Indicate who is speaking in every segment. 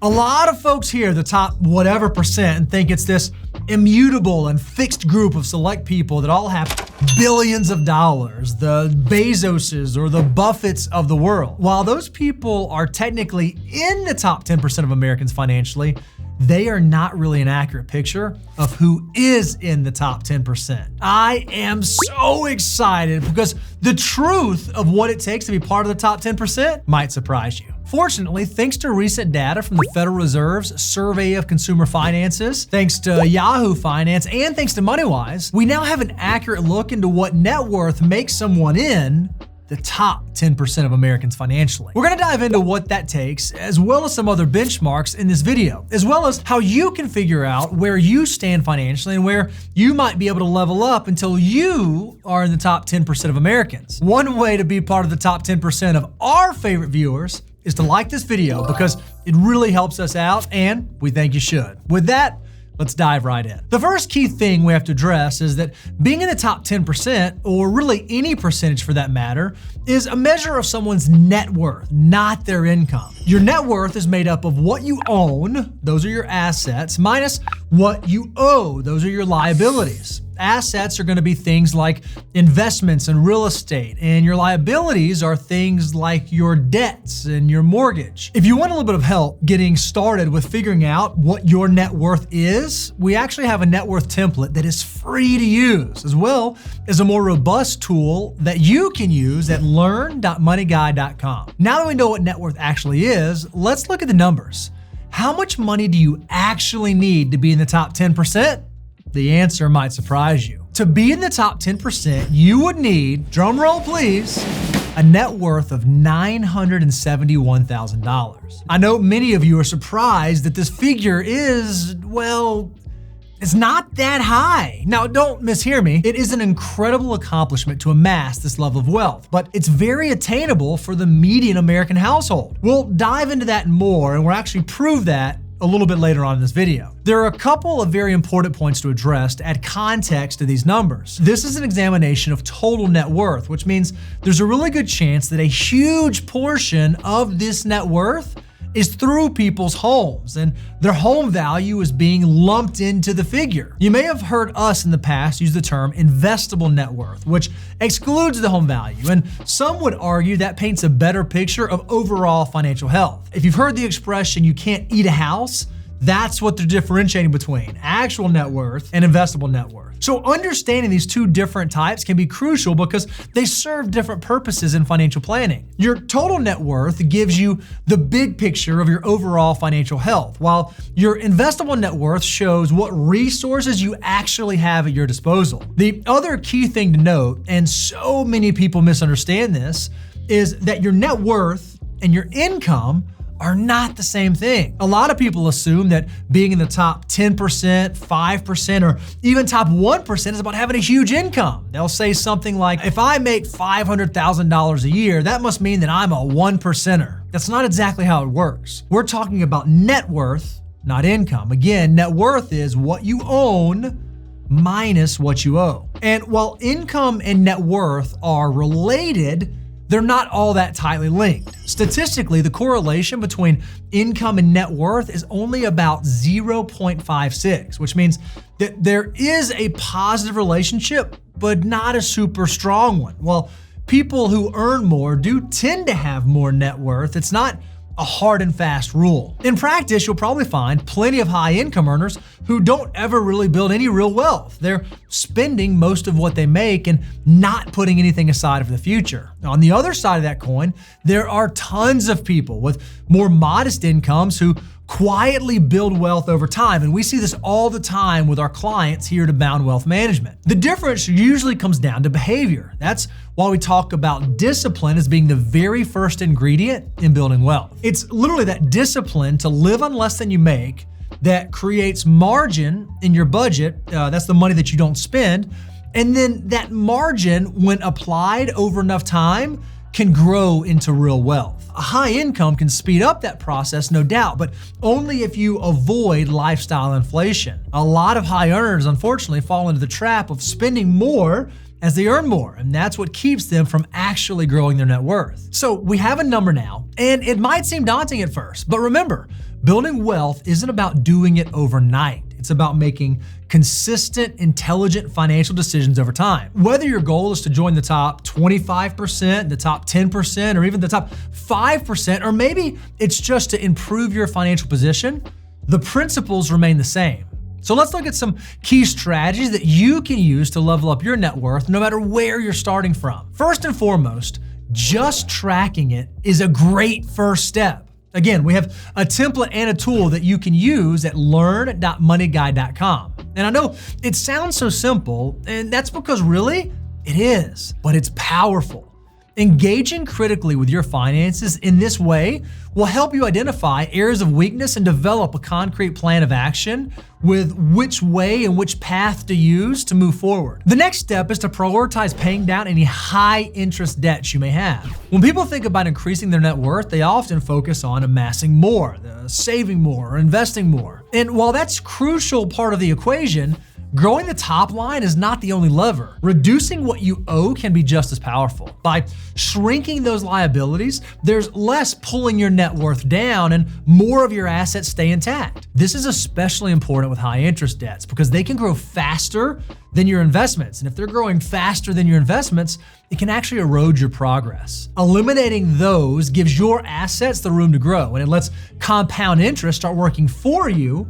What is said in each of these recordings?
Speaker 1: A lot of folks hear the top whatever percent and think it's this immutable and fixed group of select people that all have billions of dollars, the Bezoses or the Buffetts of the world. While those people are technically in the top 10% of Americans financially, they are not really an accurate picture of who is in the top 10%. I am so excited because the truth of what it takes to be part of the top 10% might surprise you. Fortunately, thanks to recent data from the Federal Reserve's Survey of Consumer Finances, thanks to Yahoo Finance, and thanks to MoneyWise, we now have an accurate look into what net worth makes someone in the top 10% of Americans financially. We're gonna dive into what that takes, as well as some other benchmarks in this video, as well as how you can figure out where you stand financially and where you might be able to level up until you are in the top 10% of Americans. One way to be part of the top 10% of our favorite viewers is to like this video because it really helps us out and we think you should. With that, let's dive right in. The first key thing we have to address is that being in the top 10%, or really any percentage for that matter, is a measure of someone's net worth, not their income. Your net worth is made up of what you own, those are your assets, minus what you owe, those are your liabilities. Assets are gonna be things like investments and real estate, and your liabilities are things like your debts and your mortgage. If you want a little bit of help getting started with figuring out what your net worth is, we actually have a net worth template that is free to use, as well as a more robust tool that you can use at learn.moneyguy.com. Now that we know what net worth actually is, let's look at the numbers. How much money do you actually need to be in the top 10%? The answer might surprise you. To be in the top 10%, you would need, drum roll please, a net worth of $971,000. I know many of you are surprised that this figure is, well, it's not that high. Now, don't mishear me. It is an incredible accomplishment to amass this level of wealth, but it's very attainable for the median American household. We'll dive into that more, and we'll actually prove that a little bit later on in this video. There are a couple of very important points to address to add context to these numbers. This is an examination of total net worth, which means there's a really good chance that a huge portion of this net worth is through people's homes, and their home value is being lumped into the figure. You may have heard us in the past use the term investable net worth, which excludes the home value, and some would argue that paints a better picture of overall financial health. If you've heard the expression, you can't eat a house, that's what they're differentiating between actual net worth and investable net worth. So understanding these two different types can be crucial because they serve different purposes in financial planning. Your total net worth gives you the big picture of your overall financial health, while your investable net worth shows what resources you actually have at your disposal. The other key thing to note, and so many people misunderstand this, is that your net worth and your income are not the same thing. A lot of people assume that being in the top 10%, 5%, or even top 1% is about having a huge income. They'll say something like, if I make $500,000 a year, that must mean that I'm a 1%er. That's not exactly how it works. We're talking about net worth, not income. Again, net worth is what you own minus what you owe. And while income and net worth are related, they're not all that tightly linked. Statistically, the correlation between income and net worth is only about 0.56, which means that there is a positive relationship, but not a super strong one. While people who earn more do tend to have more net worth, it's not a hard and fast rule. In practice, you'll probably find plenty of high income earners who don't ever really build any real wealth. They're spending most of what they make and not putting anything aside for the future. On the other side of that coin, there are tons of people with more modest incomes who quietly build wealth over time, and we see this all the time with our clients here at Abound Wealth Management. The difference usually comes down to behavior. That's why we talk about discipline as being the very first ingredient in building wealth. It's literally that discipline to live on less than you make that creates margin in your budget. That's the money that you don't spend. And then that margin, when applied over enough time, can grow into real wealth. A high income can speed up that process, no doubt, but only if you avoid lifestyle inflation. A lot of high earners, unfortunately, fall into the trap of spending more as they earn more, and that's what keeps them from actually growing their net worth. So we have a number now, and it might seem daunting at first, but remember, building wealth isn't about doing it overnight. It's about making consistent, intelligent financial decisions over time. Whether your goal is to join the top 25%, the top 10%, or even the top 5%, or maybe it's just to improve your financial position, the principles remain the same. So let's look at some key strategies that you can use to level up your net worth no matter where you're starting from. First and foremost, just tracking it is a great first step. Again, we have a template and a tool that you can use at learn.moneyguide.com. And I know it sounds so simple, and that's because really it is, but it's powerful. Engaging critically with your finances in this way will help you identify areas of weakness and develop a concrete plan of action with which way and which path to use to move forward. The next step is to prioritize paying down any high interest debts you may have. When people think about increasing their net worth, they often focus on amassing more, saving more, or investing more. And while that's a crucial part of the equation, growing the top line is not the only lever. Reducing what you owe can be just as powerful. By shrinking those liabilities, there's less pulling your net worth down and more of your assets stay intact. This is especially important with high interest debts because they can grow faster than your investments. And if they're growing faster than your investments, it can actually erode your progress. Eliminating those gives your assets the room to grow, and it lets compound interest start working for you,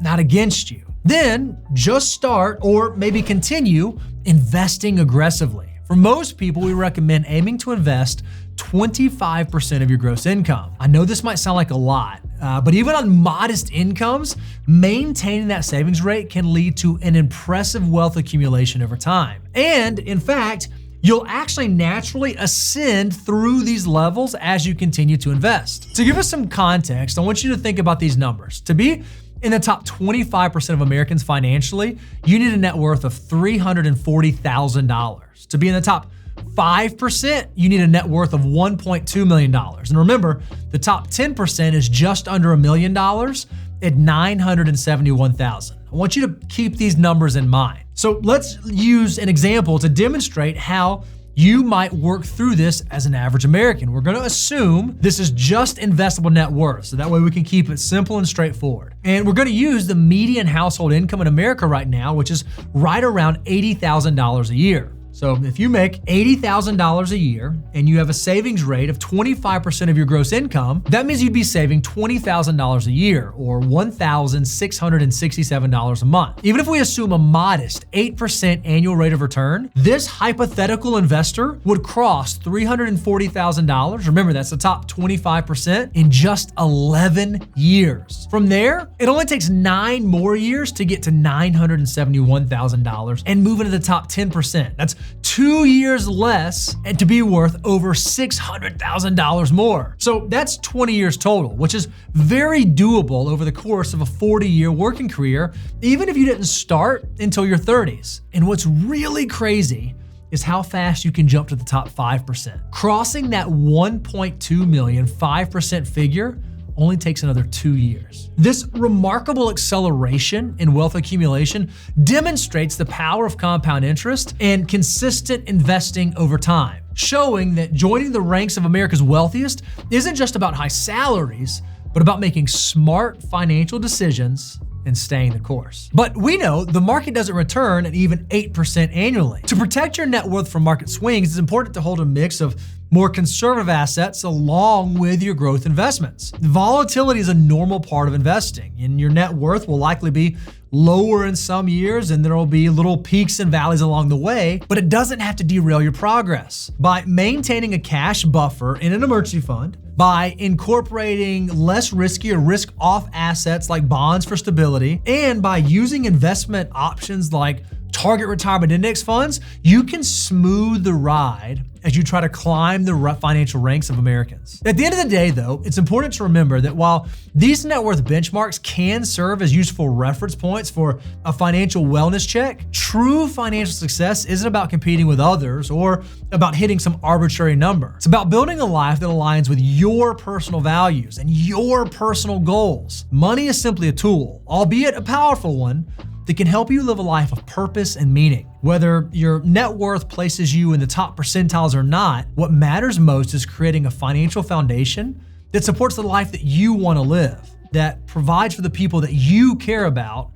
Speaker 1: not against you. Then just start or maybe continue investing aggressively. For most people, we recommend aiming to invest 25% of your gross income. I know this might sound like a lot, but even on modest incomes, maintaining that savings rate can lead to an impressive wealth accumulation over time. And in fact, you'll actually naturally ascend through these levels as you continue to invest. To give us some context, I want you to think about these numbers. To be in the top 25% of Americans financially, you need a net worth of $340,000. To be in the top 5%, you need a net worth of $1.2 million. And remember, the top 10% is just under $1 million at $971,000. I want you to keep these numbers in mind. So let's use an example to demonstrate how you might work through this as an average American. We're gonna assume this is just investable net worth, so that way we can keep it simple and straightforward. And we're gonna use the median household income in America right now, which is right around $80,000 a year. So if you make $80,000 a year and you have a savings rate of 25% of your gross income, that means you'd be saving $20,000 a year or $1,667 a month. Even if we assume a modest 8% annual rate of return, this hypothetical investor would cross $340,000. Remember, that's the top 25% in just 11 years. From there, it only takes 9 more years to get to $971,000 and move into the top 10%. That's 2 years less and to be worth over $600,000 more. So that's 20 years total, which is very doable over the course of a 40-year working career, even if you didn't start until your 30s. And what's really crazy is how fast you can jump to the top 5%. Crossing that 1.2 million 5% figure only takes another 2 years. This remarkable acceleration in wealth accumulation demonstrates the power of compound interest and consistent investing over time, showing that joining the ranks of America's wealthiest isn't just about high salaries, but about making smart financial decisions and staying the course. But we know the market doesn't return at even 8% annually. To protect your net worth from market swings, it's important to hold a mix of more conservative assets along with your growth investments. Volatility is a normal part of investing, and your net worth will likely be lower in some years and there will be little peaks and valleys along the way, but it doesn't have to derail your progress. By maintaining a cash buffer in an emergency fund, by incorporating less risky or risk-off assets like bonds for stability, and by using investment options like target retirement index funds, you can smooth the ride as you try to climb the financial ranks of Americans. At the end of the day, though, it's important to remember that while these net worth benchmarks can serve as useful reference points for a financial wellness check, true financial success isn't about competing with others or about hitting some arbitrary number. It's about building a life that aligns with your personal values and your personal goals. Money is simply a tool, albeit a powerful one, that can help you live a life of purpose and meaning. Whether your net worth places you in the top percentiles or not, what matters most is creating a financial foundation that supports the life that you want to live. that provides for the people that you care about,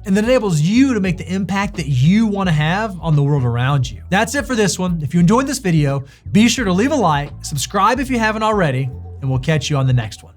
Speaker 1: and that enables you to make the impact that you want to have on the world around you. That's it for this one. If you enjoyed this video, be sure to leave a like, subscribe if you haven't already, and we'll catch you on the next one.